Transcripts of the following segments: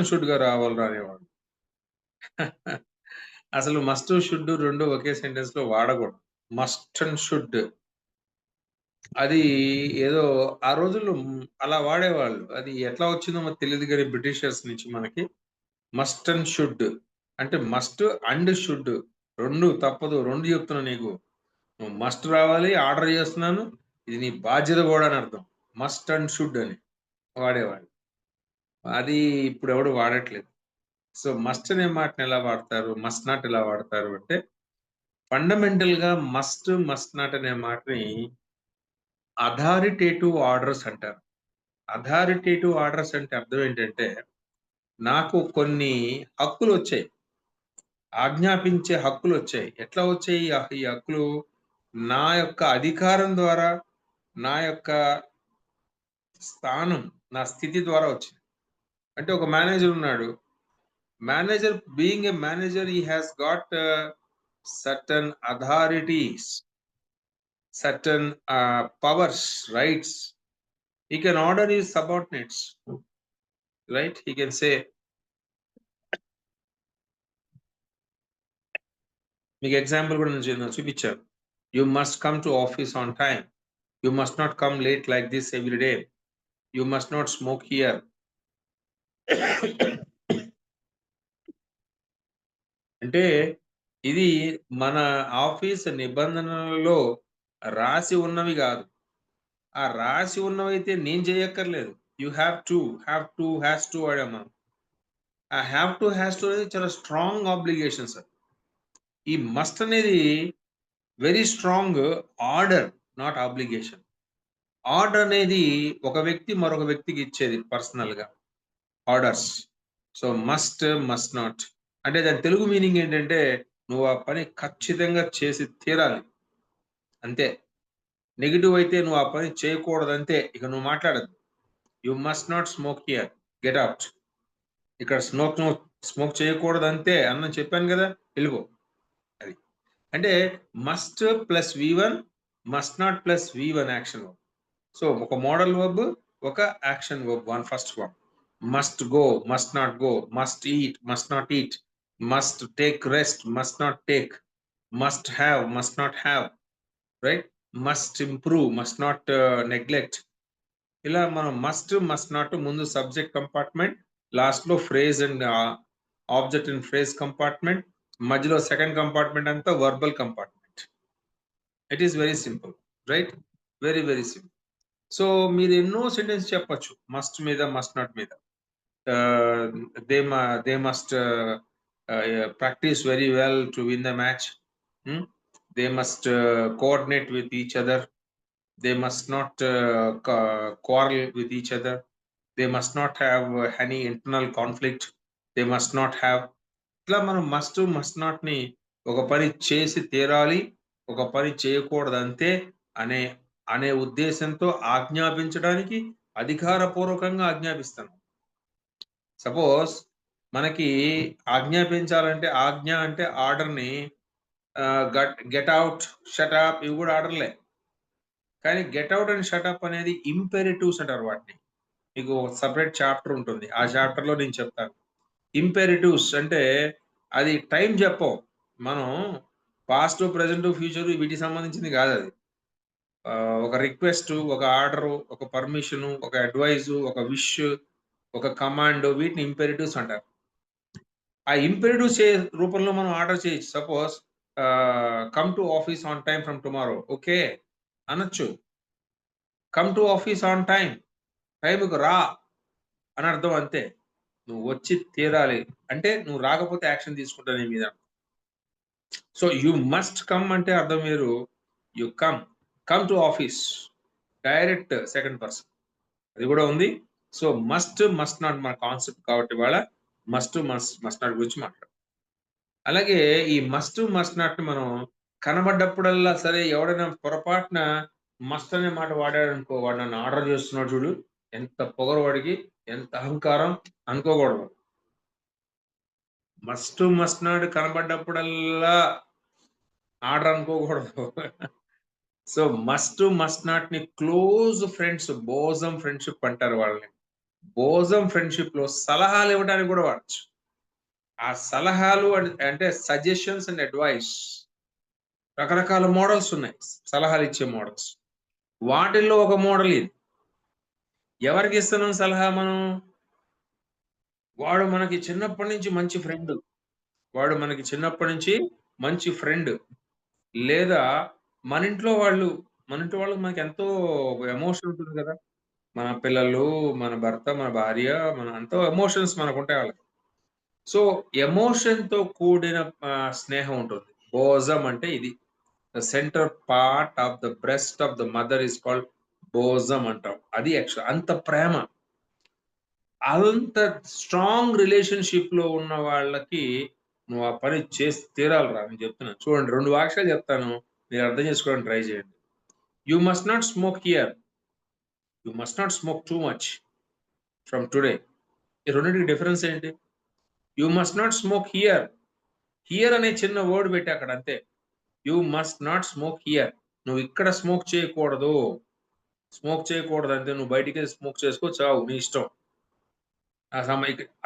Should గా రావాలి రానేవాడు. అసలు మస్ట్ షుడ్ రెండు ఒకే సెంటెన్స్ లో వాడకూడదు. మస్ట్ అండ్ షుడ్ అది ఏదో ఆ రోజుల్లో అలా వాడేవాళ్ళు. అది ఎట్లా వచ్చిందో మనకు తెలీదు గాని బ్రిటిషర్స్ నుంచి మనకి మస్ట్ అండ్ షుడ్ అంటే మస్ట్ అండ్ షుడ్ 2 తప్పదు. 2 చెప్తున్నా నీకు. నువ్వు మస్ట్ రావాలి, ఆర్డర్ చేస్తున్నాను. ఇది నీ బాధ్యత కూడా అని అర్థం. మస్ట్ అండ్ షుడ్ అని వాడేవాళ్ళు. అది ఇప్పుడు ఎవడు వాడట్లేదు. సో, మస్ట్ అనే మాటని ఎలా వాడతారు? మస్ట్ నాట్ ఎలా వాడతారు అంటే ఫండమెంటల్‌గా మస్ట్, మస్ట్ నాట్ అనే మాటని అథారిటేటివ్ ఆర్డర్స్ అంటారు. అథారిటేటివ్ ఆర్డర్స్ అంటే అర్థం ఏంటంటే, నాకు కొన్ని హక్కులొచ్చాయి. ఆజ్ఞాపించే హక్కులొచ్చాయి. ఎట్లా వచ్చాయి ఈ హక్కులు? నా యొక్క అధికారం ద్వారా, నా యొక్క స్థానం, నా స్థితి ద్వారా వచ్చింది. అంటే ఒక మేనేజర్ ఉన్నాడు. Manager being a manager he has got certain authorities, certain powers, rights. He can order his subordinates, right? He can say, మీకు ఎగ్జాంపుల్ కూడా నేను చూపించాను. You must come to office on time. You must not come late like this every day. You must not smoke here. అంటే ఇది మన office నిబంధనలలో రాసి ఉన్నవి కాదు. ఆ రాసి ఉన్నవైతే నేను చేయక్కర్లేదు. యూ హ్యావ్ టు వాడాం మనం. ఆ హ్యావ్ టు అనేది చాలా స్ట్రాంగ్ ఆబ్లిగేషన్ సార్. ఈ మస్ట్ అనేది very strong order, not obligation. Order అనేది ఒక వ్యక్తి మరొక వ్యక్తికి ఇచ్చేది పర్సనల్ గా orders. So must, must not అంటే దాని తెలుగు మీనింగ్ ఏంటంటే నువ్వు ఆ పని ఖచ్చితంగా చేసి తీరాలి అంతే. నెగిటివ్ అయితే నువ్వు ఆ పని చేయకూడదంతే. ఇక నువ్వు మాట్లాడద్దు. You must not smoke here, get out. ఇక్కడ స్మోక్ చేయకూడదు అంతే అన్న చెప్పాను కదా, వెళ్ళిపో. అది అంటే must plus V1, must not plus V1 action verb. So ఒక మోడల్ వర్బ్, ఒక action verb. First one must go, must not go. Must eat, must not eat. Must take rest, must not take. Must have, must not have. Right? Must improve, must not neglect. ఇలా మనం must not ముందు subject compartment, last లో phrase and object and phrase compartment, మధ్యలో second compartment అంతా verbal compartment. It is very simple, right? Very very simple. So మీరు ఎన్నో sentence చెప్పొచ్చు must మీద, మస్ట్ నాట్ మీద. They must practice very well to win the match. They must coordinate with each other. They must not quarrel with each other. They must not have any internal conflict. They must not have. ఇట్లా మనం must not ని ఒక పని చేసి తీరాలి, ఒక పని చేయకూడదు అంతే అనే అనే ఉద్దేశంతో ఆజ్ఞాపించడానికి అధికారపూర్వకంగా ఆజ్ఞాపిస్తాను. సపోజ్ మనకి ఆజ్ఞాపించాలంటే ఆజ్ఞ అంటే ఆర్డర్ ని గెట్ అవుట్, షట్ అప్ ఇవి కూడా ఆర్డర్లే. కానీ గెట్ అవుట్ అండ్ షటప్ అనేది ఇంపెరిటివ్స్ అంటారు వాటిని. మీకు సెపరేట్ చాప్టర్ ఉంటుంది. ఆ చాప్టర్ లో నేను చెప్తాను. ఇంపెరిటివ్స్ అంటే అది టైం చెప్పం. మనం పాస్ట్, ప్రెజెంట్, ఫ్యూచర్ వీటికి సంబంధించింది కాదు అది. ఒక రిక్వెస్ట్, ఒక ఆర్డర్, ఒక పర్మిషన్, ఒక అడ్వైజ్, ఒక విష్, ఒక కమాండ్, వీటిని ఇంపెరిటివ్స్ అంటారు. ఆ ఇంపెరిటివ్స్ రూపంలో మనం ఆర్డర్ చేయొచ్చు. Suppose come to office on time from tomorrow. Okay అనొచ్చు. Come to office on time, టైంకు రా అని అర్థం అంతే. నువ్వు వచ్చి తీరాలి అంటే నువ్వు రాకపోతే యాక్షన్ తీసుకుంటా నీ మీద. సో యు మస్ట్ కమ్ అంటే అర్థం వేరు. You come to office direct second person అది కూడా ఉంది. సో మస్ట్ నాట్ మన కాన్సెప్ట్ కాబట్టి వాళ్ళ మస్ట్ నాట్ గురించి మాట్లాడు. అలాగే ఈ మస్ట్ నాట్ మనం కనబడ్డప్పుడల్లా సరే ఎవడైనా పొరపాటున మస్ట్ అనే మాట వాడాడనుకో, వాడు నన్ను ఆర్డర్ చేస్తున్నాడు చూడు, ఎంత పొగరు వాడికి, ఎంత అహంకారం అనుకోకూడదు. మస్ట్ నాట్ కనబడ్డప్పుడల్లా ఆర్డర్ అనుకోకూడదు. సో మస్ట్ నాట్ ని క్లోజ్ ఫ్రెండ్స్, బోజం ఫ్రెండ్షిప్ అంటారు వాళ్ళని. బోజం ఫ్రెండ్షిప్ లో సలహాలు ఇవ్వడానికి కూడా వాడచ్చు. ఆ సలహాలు అంటే సజెషన్స్ అండ్ అడ్వైస్ రకరకాల మోడల్స్ ఉన్నాయి. సలహాలు ఇచ్చే మోడల్స్. వాటిల్లో ఒక మోడల్ ఇది. ఎవరికి ఇస్తున్నాం సలహా మనం? వాడు మనకి చిన్నప్పటి నుంచి మంచి ఫ్రెండ్. వాడు మనకి చిన్నప్పటి నుంచి మంచి ఫ్రెండ్. లేదా మన ఇంట్లో వాళ్ళకి మనకి ఎంతో ఎమోషన్ ఉంటుంది కదా! మన పిల్లలు, మన భర్త, మన భార్య, మన ఎంతో ఎమోషన్స్ మనకుంటాయి వాళ్ళకి. సో, ఎమోషన్‌తో కూడిన స్నేహం ఉంటుంది. బోజం అంటే ఇది. The centre part of the breast of the mother is called bosom అంటాం. అది అంత ప్రేమ. అంత స్ట్రాంగ్ రిలేషన్‌షిప్‌లో ఉన్న వాళ్ళకి నువ్వు ఆ పని చేసి తీరాలిరా నేను చెప్తున్నాను. చూడండి 2 వాక్యాలు చెప్తాను. మీరు అర్థం చేసుకోవడానికి ట్రై చేయండి. You must not smoke here. You must not smoke too much from today. ఈ రెండిటికి డిఫరెన్స్ ఏంటి? You must not smoke here. Here అనే చిన్న వర్డ్ పెట్టి అక్కడ అంతే. You must not smoke here. నువ్వు ఇక్కడ స్మోక్ చేయకూడదు. స్మోక్ చేయకూడదు అంతే. నువ్వు బయటికెళ్ళి స్మోక్ చేసుకో చావు నీ ఇష్టం.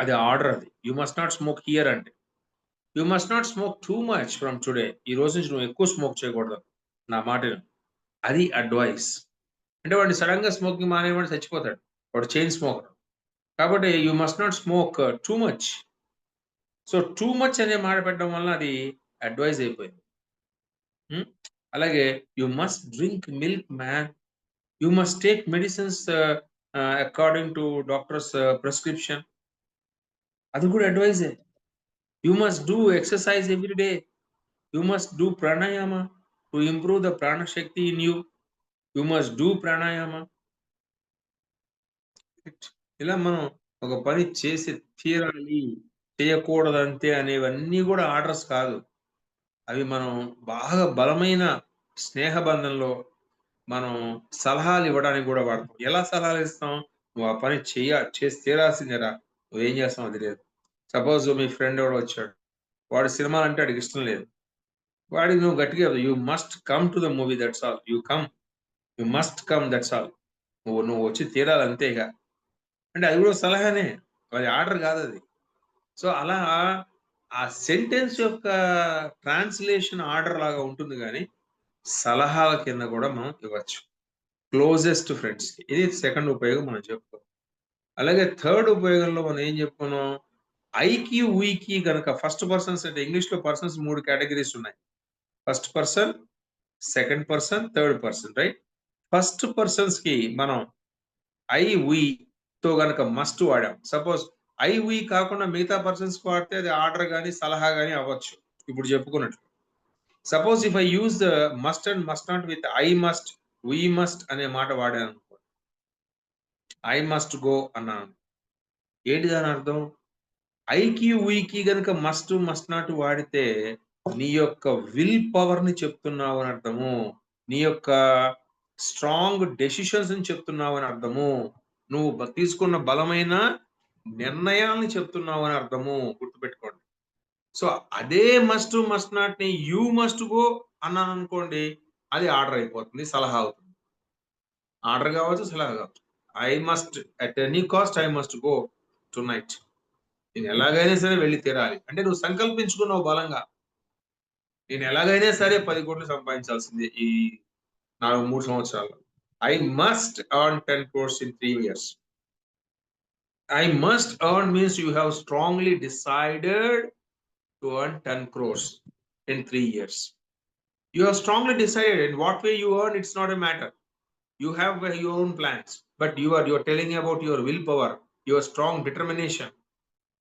అది ఆర్డర్ అది. You must not smoke here అంటే. You must not smoke too much from today. ఈ రోజు నుంచి నువ్వు ఎక్కువ స్మోక్ చేయకూడదు. నా మాట విను. అది అడ్వైస్. అంటే వాడిని సడెన్‌గా స్మోకింగ్ మానేయమని చచ్చిపోతాడు. వాడు చైన్ స్మోకర్. కాబట్టి you must not smoke too much. So, too much అనే మాట పెట్టడం వలన అది అడ్వైస్ అయిపోయింది. హ్మ్. అలాగే you must drink milk man. You must take medicines according to doctor's prescription. అది కూడా అడ్వైజే. You must do exercise every day. You must do pranayama to improve the prana shakti in you. You must do pranayama. ఇలా మనం ఒక పని చేసి తీరాలి, చేయకూడదంతే అనేవన్నీ గూడా ఆర్డర్స్ కాదు. అవి మనం బాగా బలమైన స్నేహ బంధంలో మనం సలహాలివ్వడానికి గూడా వాడతాం. ఎలా సలహాలిస్తాం? "నువ్వు ఆ పని చేసి తీరాల్సిందేరా. నువ్వేం చేస్తావో తెలీదు." సపోజ్ మీ ఫ్రెండ్ ఎవడో వచ్చాడు. వాడు సినిమాలంటే ఆడికిష్టం లేదు. వాడికి నువ్వు గట్టిగా "you must come to the movie that's all. You come. You must come that's all. నువ్వు వచ్చి తీరాలి అంతే ఇగ." అంటే అది గూడా సలహానే. అది ఆర్డర్ గాదది. సో, అలా ఆ సెంటెన్స్ యొక్క ట్రాన్స్‌లేషన్ ఆర్డర్ లాగా ఉంటుంది గానీ, సలహాల కింద గూడా మనం ఇవ్వచ్చు. క్లోజెస్ట్ ఫ్రెండ్స్‌కి. ఇది సెకండ్ ఉపయోగం మనం చెప్పుకున్నాం. అలాగే థర్డ్ ఉపయోగంలో మనం ఏం చెప్పుకున్నాం? ఐకి, వీకి గనక ఫస్ట్ పర్సన్స్ అంటే ఇంగ్లీష్‌లో పర్సన్స్ 3 కేటగరీస్ ఉన్నాయి. First person, second person, third person right? First పర్సన్స్‌కి మనం ఐ, వీతో గనక మస్ట్ వాడాం. సపోజ్ ఐ, వి కాకుండా మిగతా పర్సన్స్‌కి వాడితే అది ఆర్డర్ గాని, సలహా గాని అవ్వచ్చు. ఇప్పుడు చెప్పుకున్నట్లు. Suppose if I use the must and must not with I must, we must అనే మాట వాడాననుకో. ఐ మస్ట్ గో అన్నాను. ఏంటి దాని అర్థం? ఐకి, వీకి గనక మస్ట్, మస్ట్ నాట్ వాడితే నీ యొక్క విల్ పవర్‌ని చెప్తున్నావు అని అర్థము. నీ యొక్క స్ట్రాంగ్ డెసిషన్స్‌ని చెప్తున్నావు అని అర్థము. నువ్వు తీసుకున్న బలమైన నిర్ణయాల్ని చెప్తున్నావు అని అర్థము. గుర్తుపెట్టుకోండి. సో, అదే మస్ట్, మస్ట్ నాట్‌ని యూ మస్ట్ గో అన్నాననుకోండి, అది ఆర్డర్ అయిపోతుంది. సలహా అవుతుంది. ఆర్డర్ కావచ్చు, సలహా కావచ్చు. I must at any cost I must go tonight. నేను ఎలాగైనా సరే వెళ్లి తీరాలి. అంటే నువ్వు సంకల్పించుకున్నావు బలంగా. నేను ఎలాగైనా సరే 10,00,00,000 సంపాదించాల్సిందే ఈ 3 సంవత్సరాల్లో. I must earn 10 crores in 3 years. I must earn means you have strongly decided to earn 10 crores in 3 years. You have strongly decided in what way you earn, it's not a matter. You have your own plans, but you're telling about your willpower, your strong determination,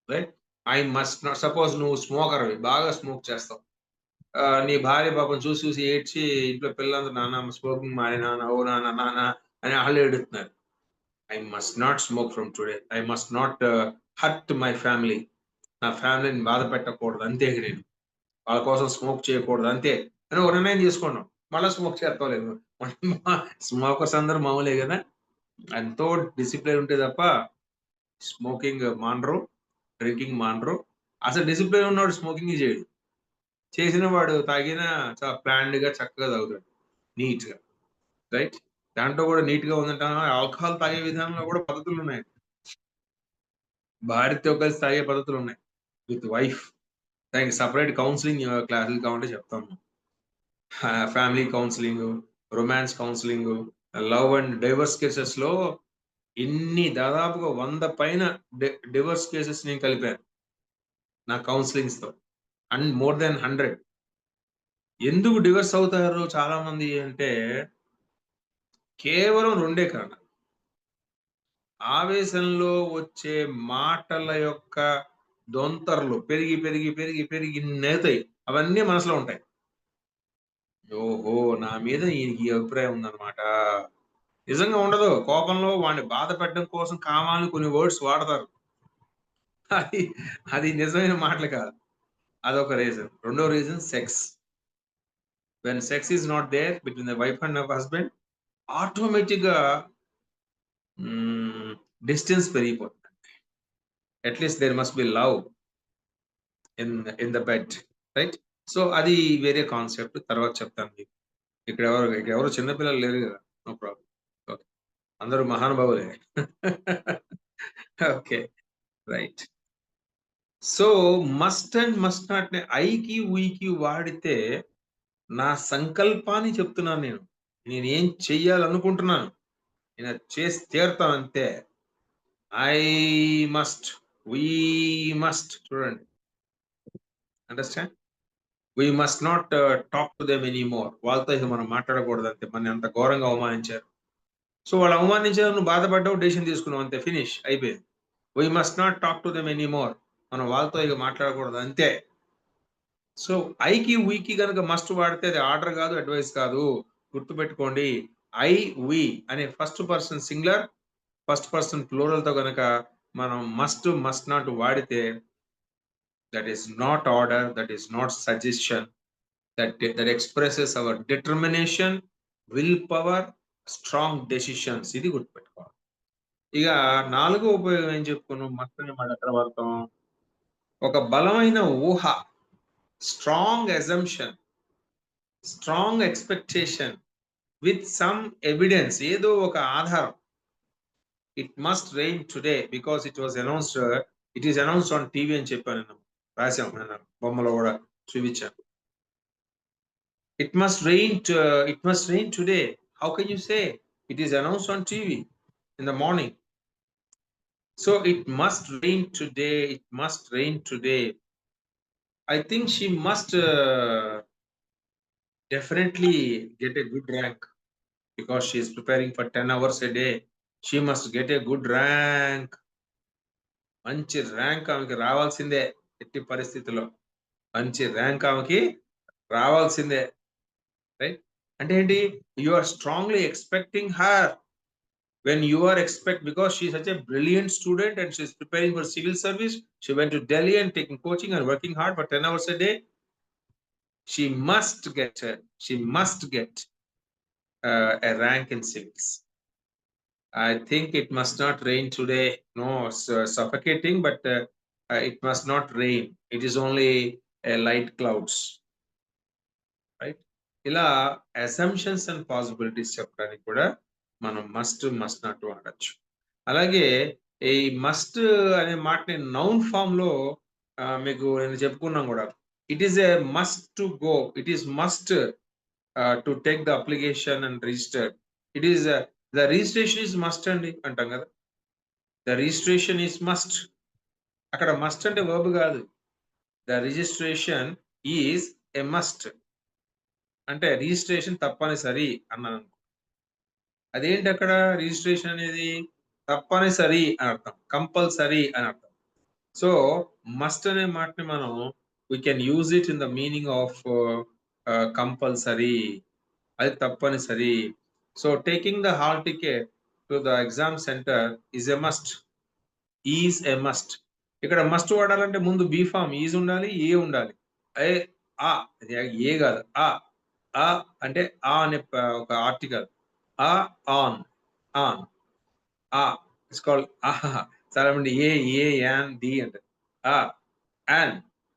right? I must not suppose నువ్వు smoker బాగా smoke చేస్తావు. నీ భార్య పాపం చూసి చూసి ఏడ్చి ఇంట్లో పిల్లలందరూ నాన్న స్మోకింగ్ మానే నాన్న, ఓ నాన్న నాన్న అని ఆళ్ళు ఏడుస్తున్నారు. I must not smoke from today. I must not hurt my family. నా ఫ్యామిలీని బాధ పెట్టకూడదు అంతే ఇక నేను. వాళ్ళ కోసం స్మోక్ చేయకూడదు అంతే అని ఒక నిర్ణయం తీసుకున్నాం. మళ్ళా స్మోక్ చేస్తాంలేదు. స్మోకర్స్ అందరూ మామూలే గదా! ఎంతో డిసిప్లిన్ ఉంటే తప్ప స్మోకింగ్ మానరు. డ్రింకింగ్ మానరు. అసలు డిసిప్లిన్ ఉన్నోడు స్మోకింగే చేయడు. చేసిన వాడు తాగినా చాలా ప్లాన్డ్‌గా చక్కగా తాగుతాడు. నీట్‌గా. రైట్? దాంట్లో కూడా నీట్‌గా ఉందంటావా ఆల్కహాల్ తాగే విధానంలో కూడా పద్ధతులున్నాయి. భార్యతో కలిసి తాగే పద్ధతులు ఉన్నాయి విత్ వైఫ్. దానికి సపరేట్ కౌన్సిలింగ్ క్లాసులు కావాలంటే చెప్తాము. Family counselling, romance counselling, love and diverse cases లో దాదాపుగా 100 పైన డివర్స్ కేసెస్ నేను కలిపాను నా కౌన్సిలింగ్స్ తో, అండ్ మోర్ దెన్ 100. ఎందుకు డివర్స్ అవుతారు చాలా మంది అంటే కేవలం 2 కారణాలు. ఆవేశంలో వచ్చే మాటల యొక్క దొంతరలు పెరిగి పెరిగి పెరిగి పెరిగి నేతాయి. అవన్నీ మనసులో ఉంటాయి. ఓహో, నా మీద ఈయనకి ఈ అభిప్రాయం ఉందన్నమాట. నిజంగా ఉండదు. కోపంలో వాడిని బాధ పెట్టడం కోసం కావాలని కొన్ని వర్డ్స్ వాడతారు. అది అది నిజమైన మాటలు కాదు. అదొక రీజన్. రెండో reason sex. When sex is not there between the wife and husband, automatic గా డిస్టెన్స్ పెరిగిపోతుంది. At least there must be love in the bed, right? So అది వేరే కాన్సెప్ట్, తర్వాత చెప్తాను మీకు. ఇక్కడ ఎవరు చిన్నపిల్లలు లేరు కదా, నో ప్రాబ్లం. ఓకే, అందరూ మహానుభావులే. Okay, right. So must and must not ఐకి ఉయికి వాడితే నా సంకల్పాన్ని చెప్తున్నాను. నేనేం చెయ్యాలనుకుంటున్నాను, నేను చేసి తీరుతాను అంతే. ఐ మస్ట్, వీ మస్ట్, చూడండి, understand? We must not talk to them anymore. వాళ్ళతో ఇక మనం మాట్లాడకూడదు అంతే. మన అంత ఘోరంగా అవమానించారు. సో వాళ్ళు అవమానించారు, నువ్వు బాధపడ్డావు, డెసిషన్ తీసుకున్నావు అంతే, ఫినిష్, అయిపోయింది. We must not talk to them anymore. మనం వాళ్ళతో ఇక మాట్లాడకూడదు అంతే. సో ఐకి ఉయికి కనుక మస్ట్ వాడితే అది ఆర్డర్ కాదు, అడ్వైస్ కాదు. గుర్తుపెట్టుకోండి, ఐ వి అనే first person singular, first person plural తో కనుక మనం మస్ట్ నాట్ వాడితే that is not order, that is not suggestion, that expresses our determination, willpower, strong decisions. ఇది గుర్తుపెట్టుకోవాలి. ఇక 4వ ఉపయోగం ఏం చెప్పుకున్నాం మస్ట్ అనే మాట ఎక్కడ వాడతాం? ఒక బలమైన ఊహ, strong assumption, strong expectation with some evidence, ఏదో ఒక ఆధారం. It must rain today because it was announced, it is announced on TV అని చెప్పాను నేను, రాశాం, నేను బొమ్మలో కూడా చూపించాను. It must rain today. How can you say? It is announced on TV in the morning. So it must rain today. It must rain today. I think she must definitely get a good rank because she is preparing for 10 hours a day. She must get a good rank. మంచి rank ఆమెకి రావాల్సిందే ఎట్టి పరిస్థితుల్లో. మంచి rank ఆమెకి రావాల్సిందే, right? అంటే ఏంటి? You are strongly expecting her. When you are because she is such a brilliant student and she is preparing for civil service, she went to Delhi and taking coaching and working hard for 10 hours a day. She must get a rank in civics. I think it must not rain today. No, suffocating, but it must not rain. It is only light clouds, right? ఇలా assumptions and possibilities చెప్పడానికి కూడా మనం must not వాడచ్చు. అలాగే ఈ must అనే మాటని noun form లో మీకు నేను చెప్పుకున్నాం కూడా. It is a must to go, it is must to take the application and register. It is the registration is must అండి అంటాం కదా, ద రిజిస్ట్రేషన్ ఈస్ మస్ట్. అక్కడ మస్ట్ అంటే వర్బ్ కాదు, the registration is a must. అంటే registration తప్పనిసరి అన్నాను. అదేంటి అక్కడ రిజిస్ట్రేషన్ అనేది? తప్పనిసరి అని అర్థం, కంపల్సరీ అని అర్థం. సో మస్ట్ అనే మాటని మనం we can use it in the meaning of compulsory. అది తప్పనిసరి. So taking the hall ticket to the exam center is a must. Is a must. ఇక్కడ మస్ట్ వాడాలంటే ముందు బి ఫామ్ ఈజ్ ఉండాలి, ఏ ఉండాలి. ఏ కాదు, ఆ అంటే ఆ అనే ఒక ఆర్టికల్. ఆన్ ఇట్స్ కాల్డ్ చాలా మంది ఏ యాన్ ది అంటే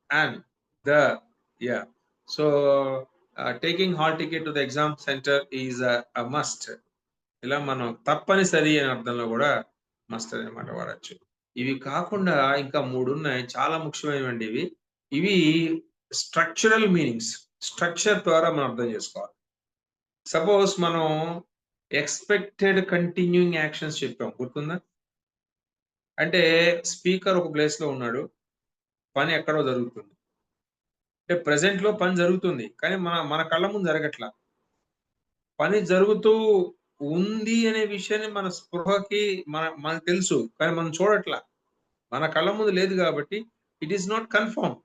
and the yeah. So taking hall ticket to the exam center is a must. ఇలా మనం తప్పనిసరి అనే అర్థంలో కూడా మస్ట్ అనే మాట వాడచ్చు. ఇవి కాకుండా ఇంకా 3 ఉన్నాయి. చాలా ముఖ్యమైనవండి ఇవి. ఇవి స్ట్రక్చరల్ మీనింగ్స్. స్ట్రక్చర్ ద్వారా మనం అర్థం చేసుకోవాలి. సపోజ్ మనం ఎక్స్‌పెక్టెడ్ కంటిన్యూయింగ్ యాక్షన్స్ చెప్పాం. గుర్తుందా? అంటే స్పీకర్ ఒక ప్లేస్‌లో ఉన్నాడు. పని ఎక్కడో జరుగుతుంది. అంటే ప్రెజెంట్‌లో పని జరుగుతుంది. కానీ మన కళ్ళ ముందు జరగట్ల. పని జరుగుతూ ఉంది అనే విషయాన్ని మన స్పృహకి మనకు తెలుసు. కానీ మనం చూడట్ల. మన కళ్ళ ముందు లేదు గాబట్టి it is not confirm.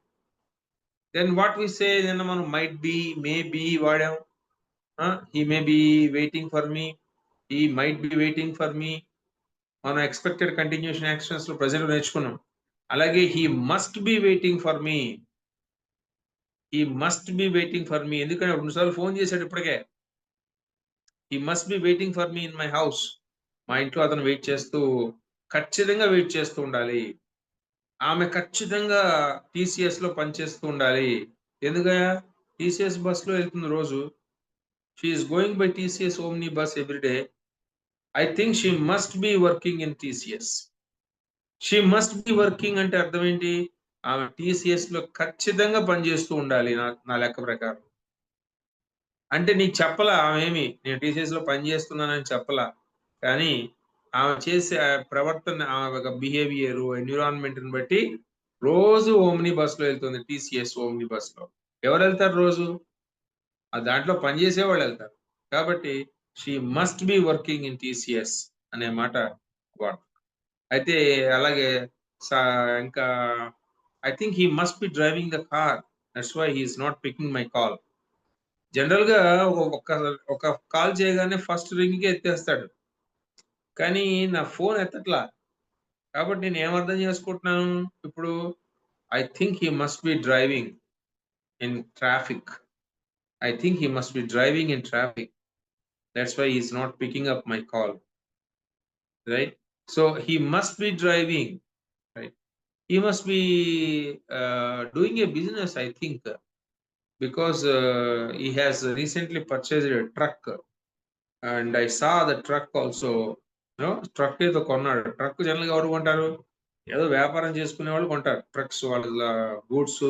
Then what we say నిన్న మనం మైట్ బి, మే బి వాడాం. He may be waiting for me. He might be waiting for me. మనం ఎక్స్‌పెక్టెడ్ కంటిన్యూయేషన్ యాక్షన్స్‌లో ప్రెజెంట్‌లో నేర్చుకున్నాం. అలాగే he must be waiting for me. He must be waiting for me. ఎందుకంటే 2 సార్లు ఫోను చేసాడు ఇప్పటికే. He must be waiting for me in my house. మా ఇంట్లో అతను ఖచ్చితంగా వెయిట్ చేస్తూ ఉండాలి. ఆమె ఖచ్చితంగా టీసీఎస్‌లో పనిచేస్తూ ఉండాలి. ఎందుకయ్యా? టీసీఎస్ బస్‌లో ఎళ్తుంది రోజు. She is going by TCS omni bus every day. I think she must be working in TCS. She must be working అంటే అర్థం ఏంటి? ఆమె టీసీఎస్‌లో ఖచ్చితంగా పనిచేస్తూ ఉండాలి నా లెక్క ప్రకారం. అంటే నీకు చెప్పలా ఆమేమి నేను టీసీఎస్‌లో పని చేస్తున్నానని చెప్పలా. కానీ ఆమె చేసే ప్రవర్తన, ఆమె యొక్క బిహేవియరు, ఎన్విరాన్మెంట్‌ని బట్టి రోజు ఓమ్ని బస్‌లో ఎళ్తుంది. టీసీఎస్ ఓమ్ని బస్‌లో. ఎవరెళ్తారు రోజు? ఆ దాంట్లో పనిచేసేవాళ్ళెళ్తారు. కాబట్టి she must be working in TCS అనే మాట వాడతాం. అయితే అలాగే సా ఇంకా I think he must be driving the car. That's why he is not picking my call. జనరల్‌గా ఒక ఒక కాల్ చేయగానే ఫస్ట్ రింగ్‌కే ఎత్తేస్తాడు. కానీ నా ఫోన్ ఎత్తట్లా. కాబట్టి నేనేమర్థం చేసుకుంటున్నాను ఇప్పుడు, I think he must be driving in traffic. I think he must be driving in traffic. That's why he's not picking up my call, right? So he must be driving, right? He must be doing a business, I think, because he has recently purchased a truck, and I saw the truck also. Truck ఏదో కొన్నాడు. Truck జనరల్‌గా ఎవరు కొంటారు? ఏదో వ్యాపారం చేసుకునే వాళ్ళు కొంటారు. ట్రక్స్ వాళ్ళ గూడ్స్,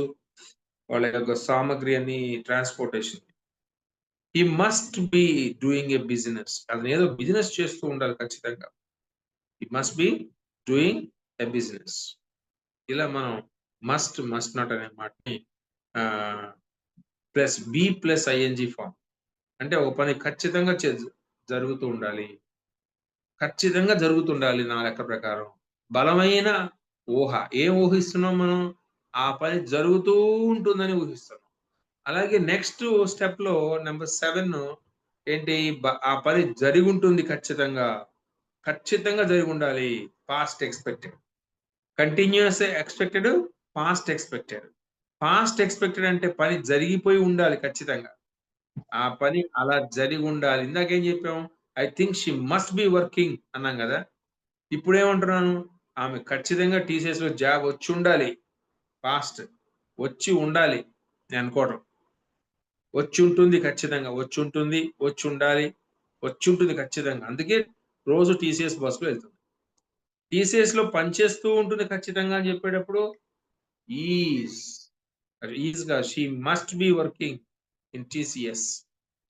వాళ్ళ యొక్క సామాగ్రి అన్ని transportation. He must be doing a business. అతనేదో బిజినెస్ చేస్తూ ఉండాలి ఖచ్చితంగా. He must be doing a business. ఇలా మనం మస్ట్ నాట్ అనే మాటని plus be plus ING form. అంటే ఒక పని ఖచ్చితంగా జరుగుతూ ఉండాలి. ఖచ్చితంగా జరుగుతుండాలి నా లెక్క ప్రకారం. బలమైన ఊహ. ఏం ఊహిస్తున్నాం మనం? ఆ పని జరుగుతూ ఉంటుందని ఊహిస్తున్నాం. అలాగే నెక్స్ట్ స్టెప్‌లో నంబర్ 7 ఏంటి? ఆ పని జరిగుంటుంది ఖచ్చితంగా. ఖచ్చితంగా జరిగుండాలి. Past expected. Continuous expected, past expected. Past expected అంటే పని జరిగిపోయి ఉండాలి ఖచ్చితంగా. ఆ పని అలా జరిగుండాలి. ఇందాకేం చెప్పాం? I think she must be working అన్నాం గదా! ఇప్పుడేమంటున్నాను? ఆమె ఖచ్చితంగా టీసీఎస్‌లో జాబ్ వచ్చుండాలి. పాస్ట్. వచ్చి ఉండాలి నేననుకోవడం. వచ్చుంటుంది ఖచ్చితంగా. వచ్చుంటుంది, వచ్చుండాలి, వచ్చుంటుంది ఖచ్చితంగా. అందుకే రోజు టీసీఎస్ బస్‌లో ఎళ్తుంది. టీసీఎస్‌లో పనిచేస్తూ ఉంటుంది ఖచ్చితంగా అని చెప్పేటప్పుడు ఈజ్ ఈజ్ కాదు. She must be working in TCS.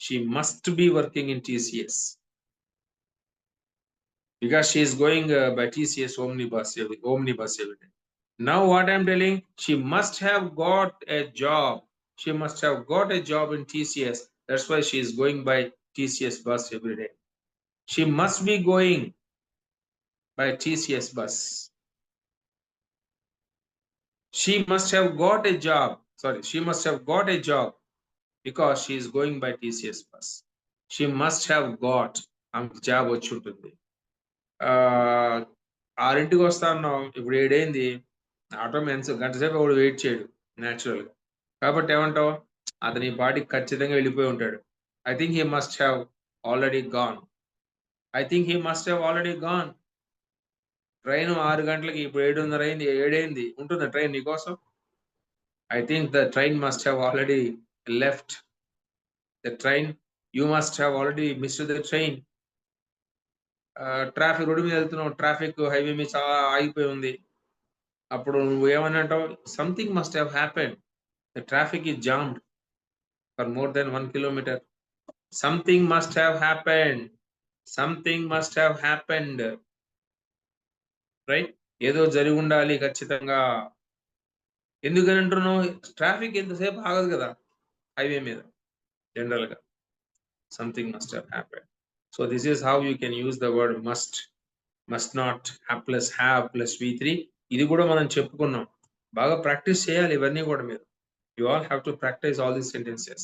She must be working in TCS. Because she is going by TCS omnibus every day. Now what I'm telling, she must have got a job. She must have got a job in TCS. That's why she is going by TCS bus every day. She must be going by TCS bus. She must have got a job. Sorry, she must have got a job because she is going by TCS bus. She must have got a job వచ్చి ఉంటుంది. 6కి వస్తా అన్నాం. ఇప్పుడు 7 అయింది. Auto గంట సేపు ఎవడు వెయిట్ చేయడు నేచురల్‌గా. కాబట్టి ఏమంటావు? అతను ఈ పాటికి ఖచ్చితంగా వెళ్ళిపోయి ఉంటాడు. I think he must have already gone. I think he must have already gone. Train 6 గంటలకి ఇప్పుడు 7:30 అయింది. 7 అయింది. ఉంటుందా ట్రైన్ నీకోసం? I think the train must have already left. The train you must have already missed the train. Traffic road మీద వెళ్తున్నావు, traffic highway మీద చాలా ఆగిపోయి ఉంది. అప్పుడు నువ్వు ఏమని అంటావు? Something must have happened. The traffic is jammed for more than 1 kilometre. Something must have happened. Something must have happened. Right? ఏదో జరిగి ఉండాలి ఖచ్చితంగా. ఎందుకని అంటున్నావు? ట్రాఫిక్ ఎంతసేపు ఆగదు కదా హైవే మీద జనరల్‌గా. Something must have happened. So this is how you can use the word must, must not, have plus V3. ఇది కూడా మనం చెప్పుకున్నాం. బాగా ప్రాక్టీస్ చేయాలి ఇవన్నీ కూడా మీరు. You all have to practice all these sentences.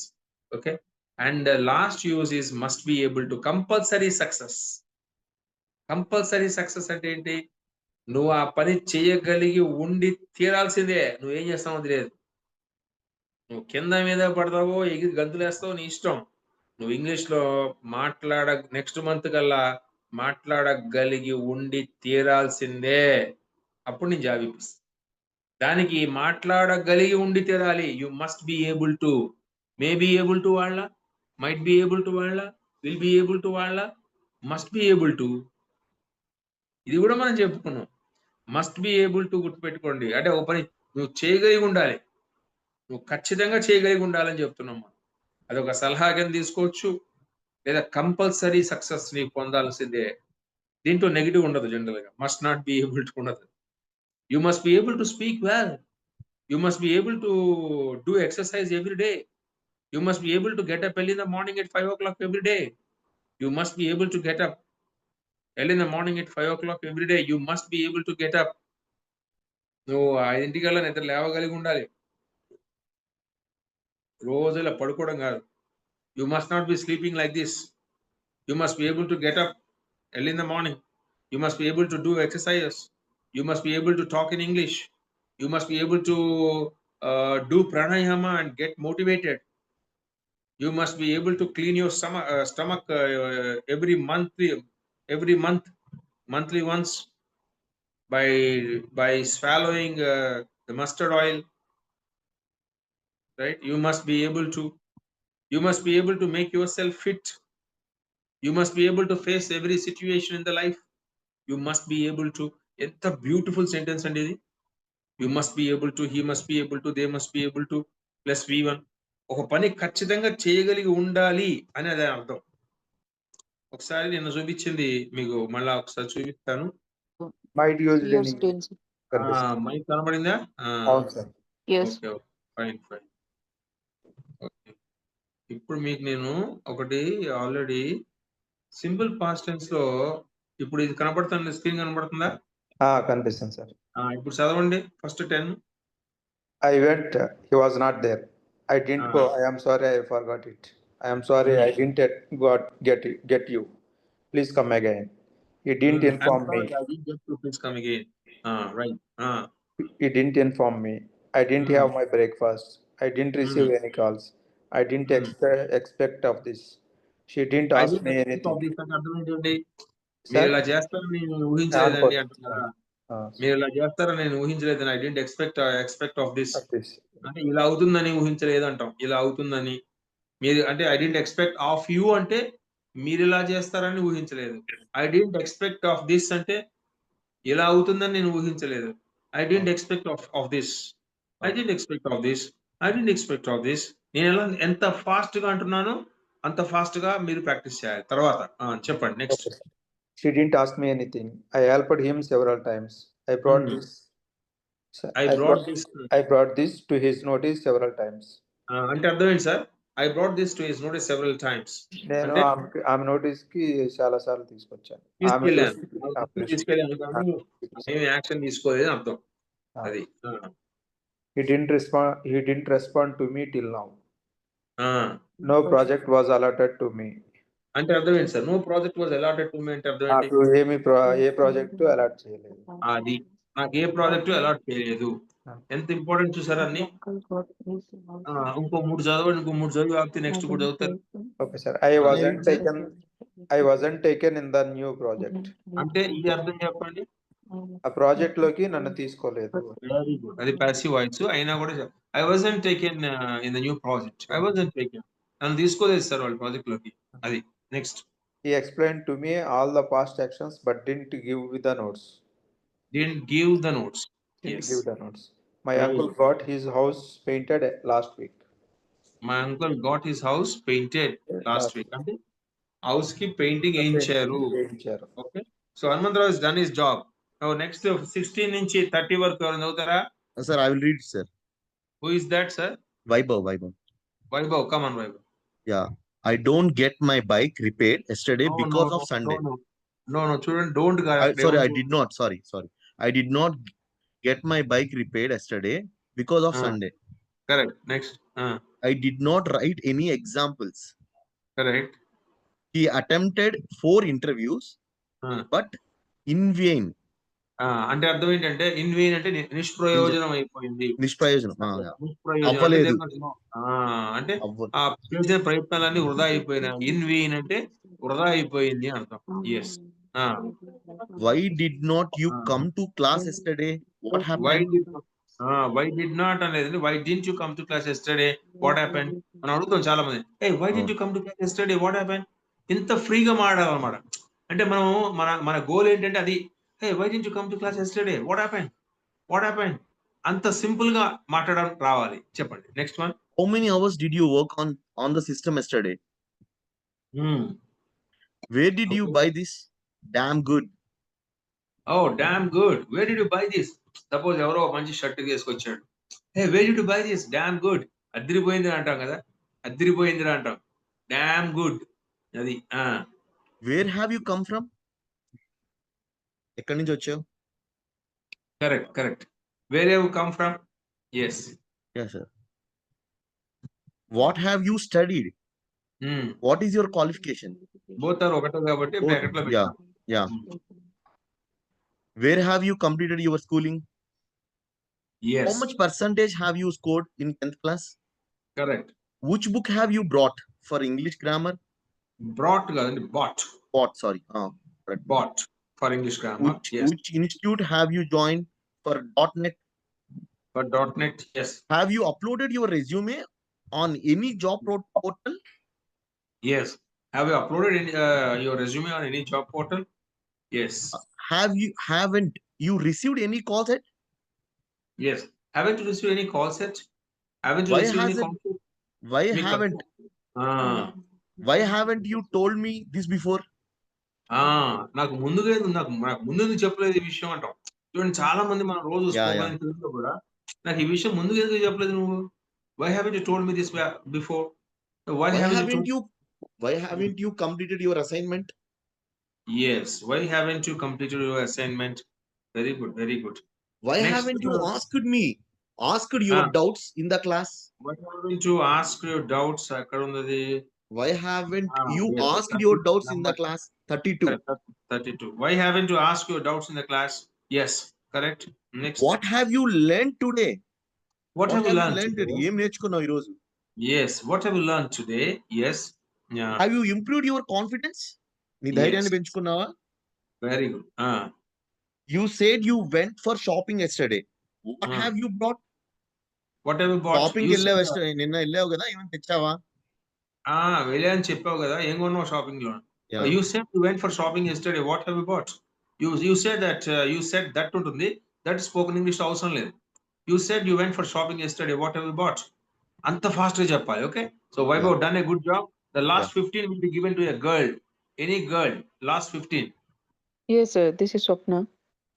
Okay? And last use is must be able to. Compulsory success. Compulsory success అంటే ఏంటి? నువ్వు ఆ పని చేయగలిగి ఉండి తీరాల్సిందే. నువ్వేం చేస్తావో తెలియదు. నువ్వు కింద మీద పడతావో, ఎగిరి గంతులేస్తావో నీ ఇష్టం. నువ్వు ఇంగ్లీష్‌లో నెక్స్ట్ మంత్ కల్లా మాట్లాడగలిగి ఉండి తీరాల్సిందే. అప్పుడు నేను జాబ్ ఇప్పిస్తా. దానికి మాట్లాడగలిగి ఉండి తీరాలి. You must be able to. May be able to వాడలా, మైట్ బి ఏబుల్ టు వాడలా, విల్ బి ఏబుల్ టు వాడలా, మస్ట్ బి ఏబుల్ టు. ఇది కూడా మనం చెప్పుకున్నాం. మస్ట్ బి ఏబుల్ టు గుర్తుపెట్టుకోండి. అంటే ఒక పని నువ్వు చేయగలిగి ఉండాలి. నువ్వు ఖచ్చితంగా చేయగలిగి ఉండాలని చెప్తున్నాం మనం. అదొక సలహా కింద తీసుకోవచ్చు, లేదా కంపల్సరీ సక్సెస్ ని పొందాల్సిందే. దీంట్లో నెగెటివ్ ఉండదు జనరల్‌గా. Must not be able to ఉండదు. You must be able to speak well. You must be able to do exercise every day. You must be able to get up early in the morning at 5 o'clock every day. You must be able to get up early in the morning at 5 o'clock every day. You must be able to get up. నువ్వు 5 కల్లా నిద్ర లేవగలిగి ఉండాలి. రోజు ఇలా పడుకోవడం కాదు. You must not be sleeping like this. You must be able to get up early in the morning. You must be able to do exercises. You must be able to talk in English. You must be able to do pranayama and get motivated. You must be able to clean your stomach every monthly once by swallowing the mustard oil. Right? You must be able to make yourself fit. You must be able to face every situation in the life. You must be able to. It's a beautiful sentence and ఇది. You must be able to, he must be able to, they must be able to plus V1. ఒక పని ఖచ్చితంగా చేయగలిగి ఉండాలి అని అదే అర్థం. ఒకసారి నేను చూపించింది మీకు మళ్ళా ఒకసారి చూపిస్తాను. మైట్ యూజ్ మైక్ కనబడిందా? Okay, fine. ఓకే, ఇప్పుడు మీకు నేను ఒకటి ఆల్రెడీ సింపుల్ పాస్ట్ టెన్స్ లో ఇప్పుడు ఇది కనబడుతుంది, స్క్రీన్ కనబడుతుందా? కనిపిస్తుంది సార్. ఇప్పుడు చదవండి first 10. I went, he was not there. I didn't go, I am sorry, I forgot it. I am sorry, I didn't get you. Please come again. He didn't inform me. I didn't get you, please come again. Right. He didn't inform me. I didn't have my breakfast. I didn't receive any calls. I didn't expect of this. She didn't ask me anything. మీరు ఇలా చేస్తారని నేను ఊహించలేదండి అంటున్నారా? మీరు ఇలా చేస్తారని నేను ఊహించలేదని. I didn't expect of this అంటే ఇలా అవుతుందని ఊహించలేదు అంటాం. ఇలా అవుతుందని మీరు అంటే I didn't expect of you అంటే మీరు ఇలా చేస్తారని ఊహించలేదు. I didn't expect of this అంటే ఇలా అవుతుందని నేను ఊహించలేదు. I didn't expect of this. I didn't expect of this. I didn't expect of this. నేను ఎలా ఎంత ఫాస్ట్ గా అంటున్నానో అంత ఫాస్ట్ గా మీరు ప్రాక్టీస్ చేయాలి. తర్వాత చెప్పండి next. She didn't ask me anything. I helped him several times. I brought this to his notice several times. అంటే అర్థం ఏంటి sir? I brought this to his notice several times. నేను ఆమె నోటీస్ కి చాలా సార్లు తీసుకొచ్చాను. తీసుకెళ్ళాను కానీ ఏమి యాక్షన్ తీసుకోలేదు అర్థం. అది. He didn't respond to me till now. No project was allotted to me. అంటే అర్థం ఏంటి sir? No project was allotted to me అంటే అర్థం ఏంటి? ఏ ప్రాజెక్ట్ అలాట్ చేయలేదు. అది నాకు ఏ ప్రాజెక్ట్ అలాట్ చేయలేదు. ఎంత ఇంపార్టెంట్ చూసారా అన్ని. ఇంకో 3 చదవండి. ఇంకో 3 చదివి ఆపితే నెక్స్ట్ కూడా చదువుతారు. Okay sir. I wasn't taken in the new project. అంటే ఇది అర్థం చెప్పండి. ఆ ప్రాజెక్ట్ లోకి నన్ను తీసుకోలేదు. Very good. అది పాసివ్ వాయిస్ అయినా కూడా I wasn't taken in the new project. I wasn't taken. నన్ను తీసుకోలేదు సార్ వాళ్ళ ప్రాజెక్ట్ లోకి. అది next. He explained to me all the past actions but didn't give with the notes. Didn't give the notes. Didn't Yes. give the notes. My Hmm. uncle got his house painted last week. My uncle got his house painted last week. అంటే house కి painting వేయించారు. వేయించారు. Okay, so Hanumantharao has done his job. Now next 16 నుంచి 30 వరకు ఎవరైనా చదువుతారా? Sir, I will read, sir. Who is that, sir? Vaibhav. Vaibhav, come on, Vaibhav. Yeah. I don't get my bike repaired yesterday because of Sunday. No, చూడండి, don't Sorry, I did not. Sorry. I did not get my bike repaired yesterday because of Sunday. Correct. Next. I did not write any examples. Correct. He attempted 4 interviews, but in vain. అంటే అర్థం ఏంటంటే in vein అంటే నిష్ప్రయోజనం అయిపోయింది. నిష్ప్రయోజనం. అవ్వలేదు అంటే ఆ చేసిన ప్రయత్నాలన్నీ వృధా అయిపోయినాయి. ఇన్ వెయిన్ అంటే వృధా అయిపోయింది అని అర్థం. Yes. Why did not you come to class yesterday? What happened? Why did not అనేది why didn't you come to class yesterday? What happened? మనం అడుగుతాం చాలా మంది, hey, why didn't you come to class yesterday? What happened? ఇంత ఫ్రీగా మాట్లాడాలన్నమాట. అంటే మనము మన గోల్ ఏంటంటే అది, hey, why didn't you come to class yesterday? What happened? అంత సింపుల్ గా మాట్లాడడం రావాలి. చెప్పండి. Next one. How many hours did you work on the system yesterday? Where did you buy this? Damn good. Oh, damn good. Where did you buy this? Suppose ఎవరో మంచి shirt తీసుకొచ్చాడు. Hey, where did you buy this? Damn good. అదిరిపోయింది అంటాం కదా, అదిరిపోయింది అంటాం. Damn good. అది. Where have you come from? ఎక్కడి నుంచి వచ్చావు? Correct. Where have you come from? Yes. Yes, sir. What have you studied? What is your qualification? Both are ఒకటే కాబట్టి బ్రాకెట్ లో పెట్టాం. Yeah. Where have you completed your schooling? Yes. How much percentage have you scored in 10th class? Correct. Which book have you brought for English grammar? Brought కాదండి, bought. Sorry. Bought for English grammar. Yes. Which institute have you joined for .NET? For .NET, yes. Have you uploaded your resume on any job portal? Yes. Have you uploaded your resume on any job portal? Yes. Haven't you received any calls yet? Yes. Haven't you received any calls yet? Haven't you received any calls yet? Why haven't you told me this before? నాకు ముందు చెప్పలేదు ఈ విషయం అంటాం. చూడండి, చాలా మంది మనం రోజు కూడా నాకు ఈ విషయం ముందు ఎందుకు చెప్పలేదు నువ్వు? Why haven't you told me this before? Why haven't you completed your assignment? Yes. Why haven't you completed your assignment? Very good. Why haven't you asked your doubts in the class? Why haven't you asked your doubts? Why haven't you asked your doubts in the class? 32. Why haven't you asked your doubts in the class? Yes. Correct. Next. What have you learned today? What have you learned today? ఏం నేర్చుకున్నావు ఈ రోజు? Yes. What have you learned today? Yes. Yeah. Have you improved your confidence? నీ ధైర్యాన్ని పెంచుకున్నావా? Very good. You said you went for shopping yesterday. What have you bought? What have you bought? Shopping వెళ్ళావు yesterday. నిన్న వెళ్ళావు కదా, ఏమైనా తెచ్చావా? వెళ్ళా అని చెప్పావు కదా, ఏం కొన్నావు షాపింగ్ లో? You said you went for shopping yesterday. What have you bought? You said that ఉంటుంది. That spoken English అవసరం లేదు. You said you went for shopping yesterday. What have you bought? అంత ఫాస్ట్ గా చెప్పాలి. Okay. So Vaibhav done a good job. The last 15 will be given to a girl. Any girl. Last 15. Yes, sir. This is Swapna.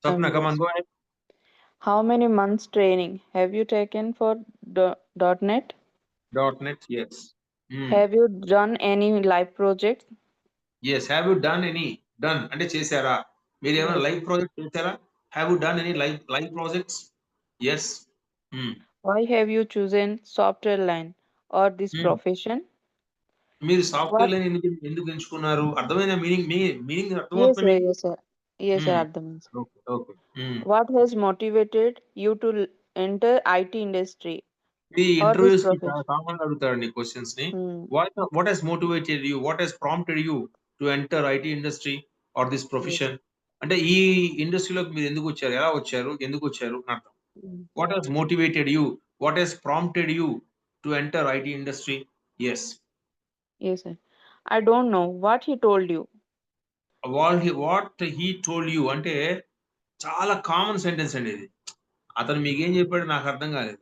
Swapna, come on, go ahead. How many months training have you taken for .NET? .NET, yes. Have you done any live projects? Yes. Have you done any? Done అంటే చేశారా? మీరు ఏమైనా live project చేశారా? Have you done any live projects? Yes. Why have you chosen software line or this profession? మీరు software line ఎందుకు ఎంచుకున్నారు? అర్థమైన meaning అర్థమవుతుంది? Yes, sir. అర్థమైంది. Okay. What has motivated you to enter IT industry? ఈ interviews కి చాలా common అడుగుతారండి క్వశ్చన్స్ ని. What has motivated you? What has prompted you to enter IT industry or this profession? అంటే ఈ ఇండస్ట్రీలోకి మీరు ఎందుకు వచ్చారు? ఎలా వచ్చారు? ఎందుకు వచ్చారు అని అర్థం. What has motivated you? What has prompted you to enter IT industry? Yes. Yes, sir. I don't know what he told you. what he told you అంటే చాలా కామన్ సెంటెన్స్ అండి ఇది. అతను మీకేం చెప్పాడో నాకు అర్థం కాలేదు.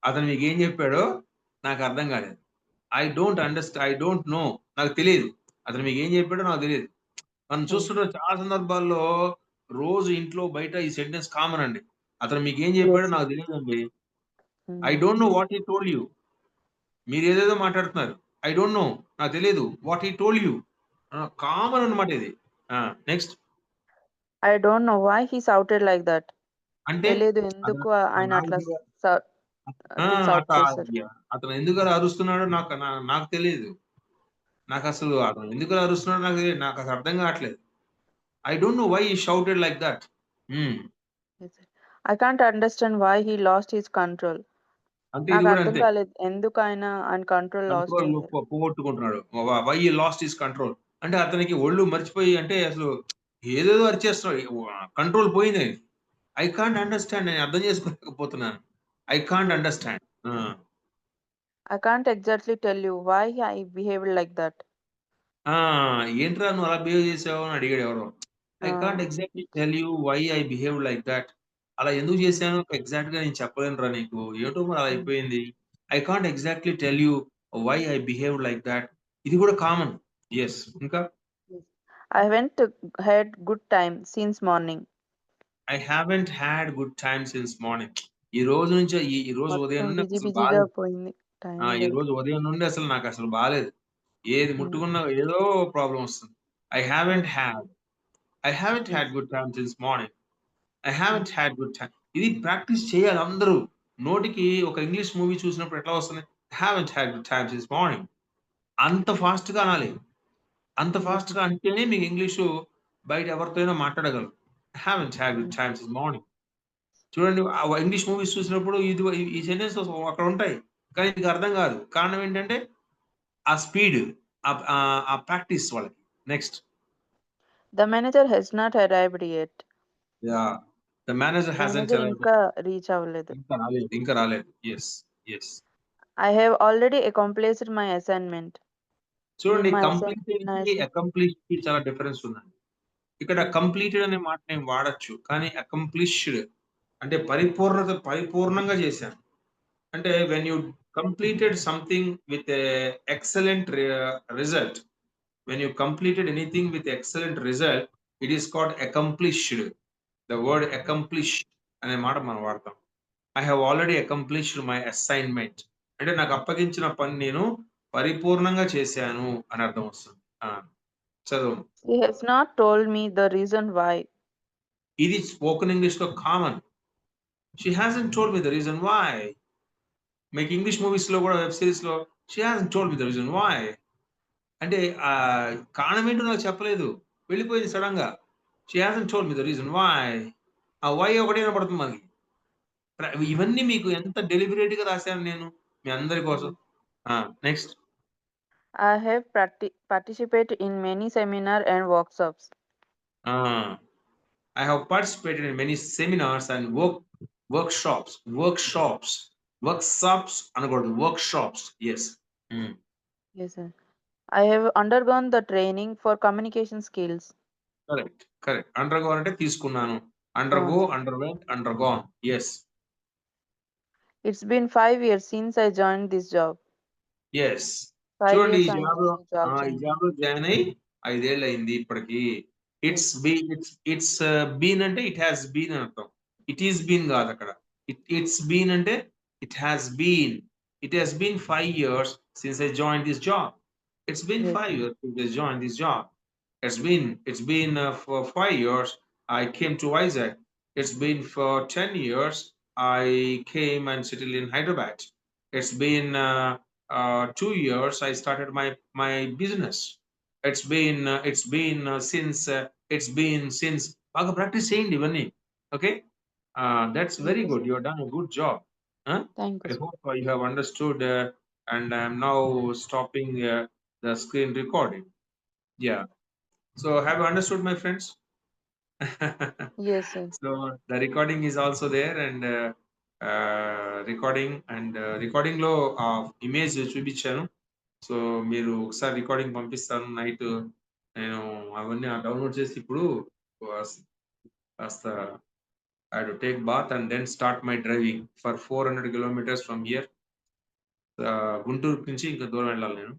అతను మీకేం చెప్పాడో నాకు అర్థం కాలేదు. ఐ డోంట్ నో, నాకు తెలియదు. అతను మీకేం చెప్పాడో నాకు తెలియదు. మనం చూస్తుంటే చాలా సందర్భాల్లో రోజు ఇంట్లో బయట ఈ సెంటెన్స్ కామన్ అండి. అతను మీకేం చెప్పాడో నాకు తెలియదండి. I don't know what he told you. మీరు ఏదేదో మాట్లాడుతున్నారు. ఐ డోంట్ నో, నాకు తెలియదు. What he told you common అన్నమాట ఇది. Next I don't know why he shouted like that. అంటే తెలియదు ఎందుకు ఆయన అట్లా things out చేశారు. అతను ఎందుకు అలా అరుస్తున్నాడో నాకు తెలియదు. నాకు అసలు అతను ఎందుకు అలా అరుస్తున్నాడో నాకు తెలియదు. నాకు అసలు అర్థం కావట్లేదు. I don't know why he shouted like that. I can't understand why he lost his control. అంటే ఇది నాకు కూడా అర్థం అంతే. కాలేదు ఎందుకు ఆయన కంట్రోల్ లాస్ట్ కంట్రోల్ పోగొట్టుకుంటున్నాడు. Why he lost his control. అంటే అతనికి ఒళ్ళు మర్చిపోయి అంటే అసలు ఏదేదో అరిచేస్తున్నాడు. కంట్రోల్ పోయింది. I can't understand. నేను అర్థం చేసుకోలేకపోతున్నాను. I can't understand. I can't exactly tell you why I behaved like that. ఏంట్రా నువ్వు అలా బిహేవ్ చేసావు అని అడిగాడు ఎవరో. I can't exactly tell you why I behave like that. అలా ఎందుకు చేశాను ఎగ్జాక్ట్ గా నేను చెప్పలేనురా నీకు. ఏటో మరి అలా అయిపోయింది. I can't exactly tell you why I behave like that. ఇది కూడా కామన్. ఎస్. ఇంకా I haven't had good time since morning. I haven't had good time since morning. ఈ రోజు నుంచి ఈ రోజు ఉదయం నుండి బిజీ అసలు బిజీగా బాలేదు. పోయింది టైం ఈ రోజు ఉదయం నుండి అసలు నాకు అసలు బాలేదు. ఏది ముట్టుకున్నా ఏదో ప్రాబ్లం వస్తుంది. I haven't had good time since morning. I haven't had good time. ఇది ప్రాక్టీస్ చేయాలి అందరూ. నోటికి ఒక ఇంగ్లీష్ మూవీ చూసినప్పుడు ఎట్లా వస్తుంది? Haven't had good time since morning. అంత ఫాస్ట్ గా అనాలి. అంత ఫాస్ట్ గా అంటేనే మీకు ఇంగ్లీషు బయట ఎవరితో అయినా మాట్లాడగలరు. Haven't had good time since morning. చూడండి ఇంగ్లీష్ మూవీస్ చూసినప్పుడు ఈ సెంటెన్స్ అక్కడ ఉంటాయి. కానీ ఇది అర్థం కాదు. కారణం ఏంటంటే ఆ స్పీడ్, ఆ ప్రాక్టీస్ వాళ్ళకి. Next The manager has not arrived yet. The manager hasn't Manager arrived. ఇంకా రీచ్ అవ్వలేదు. ఇంకా రాలేదు. yes. I have already accomplished my assignment. చూడండి, నేను my కంప్లీటెడ్ కి assignment అకంప్లిష్ కి చాలా డిఫరెన్స్ ఉందండి. ఇక్కడ కంప్లీటెడ్ అనే మాట నేను వాడొచ్చు. కానీ అకంప్లిష్డ్ అంటే పరిపూర్ణంగా చేశాను. అంటే when you completed something with excellent result, when you completed anything with excellent result, it is called accomplished. The word accomplish అనే మాట మనం వాడతాం. I have already accomplished my assignment. అంటే నాకు అప్పగించిన పని నేను పరిపూర్ణంగా చేశాను అని అర్థం వస్తుంది. చదువు. He has not told me the reason why. ఇది స్పోకెన్ ఇంగ్లీష్ లో common. She hasn't told me the reason why. మీకు ఇంగ్లీష్ మూవీస్ లో కూడా వెబ్ సిరీస్ లో she hasn't told me the reason why. అంటే కారణం ఏంటో నాకు చెప్పలేదు, వెళ్ళిపోయింది సడన్ గా. She hasn't told me the reason why. ఆ వై ఒకటే పడుతుంది మనకి. ఇవన్నీ మీకు ఎంత డెలిబరేట్ గా రాశాను నేను మీ అందరి కోసం. Next I have participated in many seminars and workshops. I have participated in many seminars and workshops అనకూడదు, workshops. Yes. Yes, sir. I have undergone the training for communication skills. Correct. Undergo అంటే తీసుకున్నాను. Undergo, underwent, undergone. Yes. It's been 5 years since I joined this job. Yes. 5 చూడండి, years ఈ job లో join అయ్యి 5 ఏళ్ళు అయింది ఇప్పటికి. ఇట్స్ బీన్ అంటే ఇట్ హ్యాస్ బీన్ అని అర్థం. ఇట్ ఈస్ బీన్ కాదు అక్కడ. ఇట్స్ బీన్ అంటే it has been. It has been 5 years since I joined this job. It's been 5 years since I joined this job. It's been for 5 years I came to Vizag. It's been for 10 years I came and settled in Hyderabad. It's been 2 years I started my business. It's been since బాగా practice చేయండి ఇవన్నీ. Okay, that's very good. You have done a good job. Thank you. I hope you have understood, and I'm now stopping the screen recording. Yeah. So have you understood, my friends? Yes, sir. So the recording is also there, and recording లో image చూపించాను. So మీరు ఒకసారి recording పంపిస్తాను night నేను అవన్నీ download చేసి ఇప్పుడు కాస్త I had to take bath and then start my driving for 400 kilometers from here. Guntur నుంచి ఇంకా దూరం వెళ్ళాలి నేను.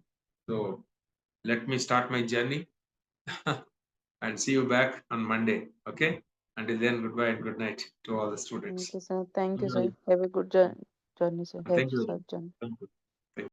So let me start my journey and see you back on Monday. Okay. Until then, goodbye and good night to all the students. Thank you, sir. Thank you, sir. Bye. Have a good journey, sir. Thank you. Safe journey. Thank you.